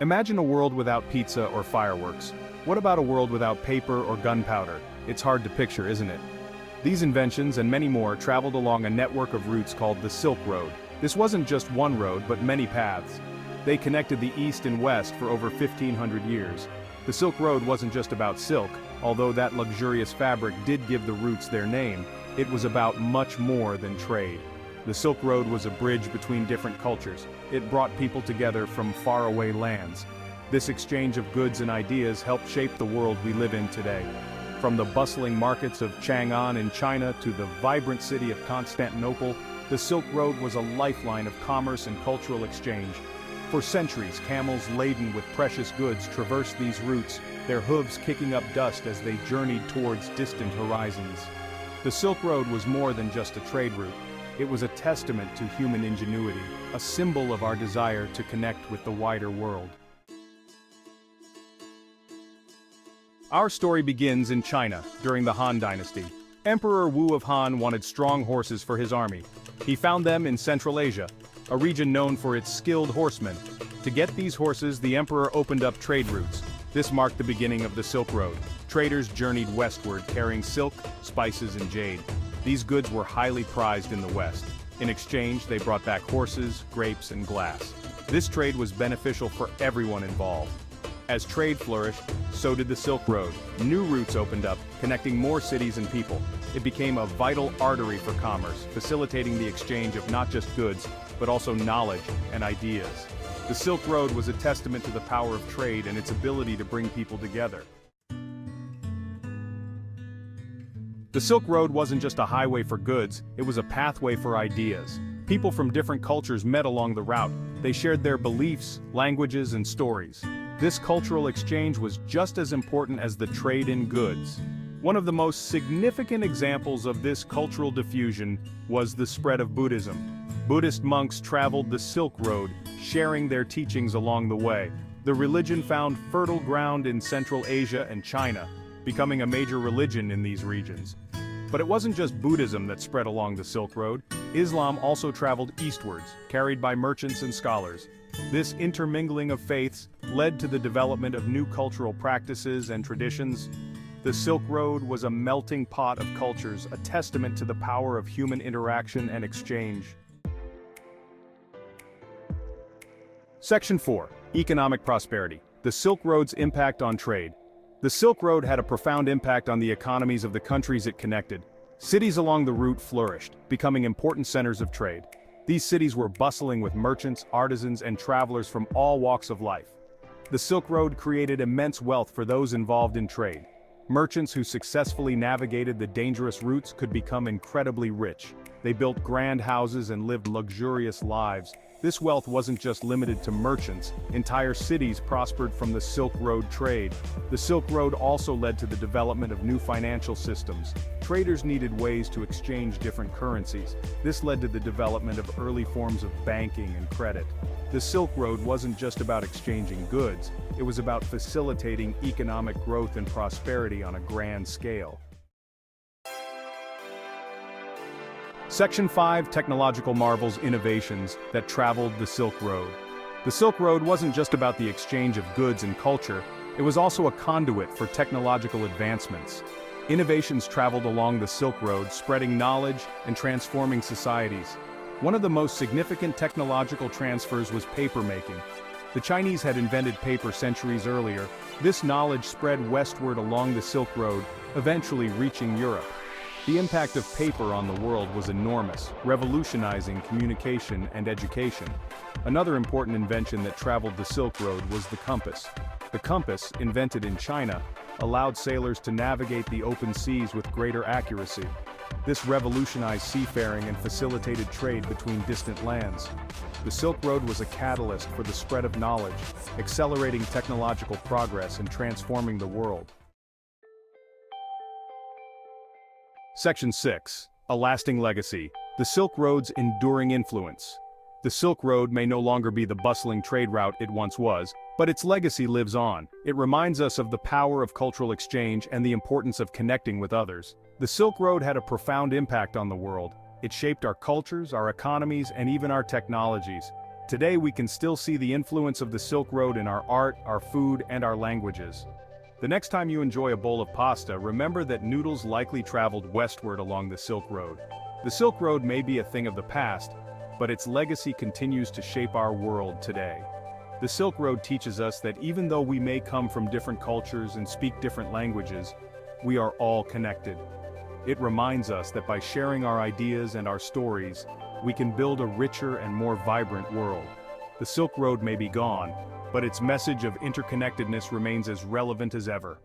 Imagine a world without pizza or fireworks. What about a world without paper or gunpowder? It's hard to picture, isn't it? These inventions and many more traveled along a network of routes called the Silk Road. This wasn't just one road, but many paths. They connected the East and West for over 1,500 years. The Silk Road wasn't just about silk, although that luxurious fabric did give the routes their name. It was about much more than trade. The Silk Road was a bridge between different cultures. It brought people together from faraway lands. This exchange of goods and ideas helped shape the world we live in today. From the bustling markets of Chang'an in China to the vibrant city of Constantinople, the Silk Road was a lifeline of commerce and cultural exchange. For centuries, camels laden with precious goods traversed these routes, their hooves kicking up dust as they journeyed towards distant horizons. The Silk Road was more than just a trade route. It was a testament to human ingenuity, a symbol of our desire to connect with the wider world. Our story begins in China, during the Han Dynasty. Emperor Wu of Han wanted strong horses for his army. He found them in Central Asia, a region known for its skilled horsemen. To get these horses, the emperor opened up trade routes. This marked the beginning of the Silk Road. Traders journeyed westward, carrying silk, spices, and jade. These goods were highly prized in the West. In exchange, they brought back horses, grapes, and glass. This trade was beneficial for everyone involved. As trade flourished, so did the Silk Road. New routes opened up, connecting more cities and people. It became a vital artery for commerce, facilitating the exchange of not just goods, but also knowledge and ideas. The Silk Road was a testament to the power of trade and its ability to bring people together. The Silk Road wasn't just a highway for goods, it was a pathway for ideas. People from different cultures met along the route. They shared their beliefs, languages, and stories. This cultural exchange was just as important as the trade in goods. One of the most significant examples of this cultural diffusion was the spread of Buddhism. Buddhist monks traveled the Silk Road, sharing their teachings along the way. The religion found fertile ground in Central Asia and China, becoming a major religion in these regions. But it wasn't just Buddhism that spread along the Silk Road. Islam also traveled eastwards, carried by merchants and scholars. This intermingling of faiths led to the development of new cultural practices and traditions. The Silk Road was a melting pot of cultures, a testament to the power of human interaction and exchange. Section 4. Economic prosperity. The Silk Road's impact on trade. The Silk Road had a profound impact on the economies of the countries it connected. Cities along the route flourished, becoming important centers of trade. These cities were bustling with merchants, artisans, and travelers from all walks of life. The Silk Road created immense wealth for those involved in trade. Merchants who successfully navigated the dangerous routes could become incredibly rich. They built grand houses and lived luxurious lives. This wealth wasn't just limited to merchants. Entire cities prospered from the Silk Road trade. The Silk Road also led to the development of new financial systems. Traders needed ways to exchange different currencies. This led to the development of early forms of banking and credit. The Silk Road wasn't just about exchanging goods, it was about facilitating economic growth and prosperity on a grand scale. Section 5. Technological marvels, innovations that traveled the Silk Road. The Silk Road wasn't just about the exchange of goods and culture, it was also a conduit for technological advancements. Innovations traveled along the Silk Road, spreading knowledge and transforming societies. One of the most significant technological transfers was papermaking. The Chinese had invented paper centuries earlier. This knowledge spread westward along the Silk Road, eventually reaching Europe. The impact of paper on the world was enormous, revolutionizing communication and education. Another important invention that traveled the Silk Road was the compass. The compass, invented in China, allowed sailors to navigate the open seas with greater accuracy. This revolutionized seafaring and facilitated trade between distant lands. The Silk Road was a catalyst for the spread of knowledge, accelerating technological progress and transforming the world. Section 6. A lasting legacy. The Silk Road's enduring influence. The Silk Road may no longer be the bustling trade route it once was, but its legacy lives on. It reminds us of the power of cultural exchange and the importance of connecting with others. The Silk Road had a profound impact on the world. It shaped our cultures, our economies, and even our technologies. Today we can still see the influence of the Silk Road in our art, our food, and our languages. The next time you enjoy a bowl of pasta, remember that noodles likely traveled westward along the Silk Road. The Silk Road may be a thing of the past, but its legacy continues to shape our world today. The Silk Road teaches us that even though we may come from different cultures and speak different languages, we are all connected. It reminds us that by sharing our ideas and our stories, we can build a richer and more vibrant world. The Silk Road may be gone, but its message of interconnectedness remains as relevant as ever.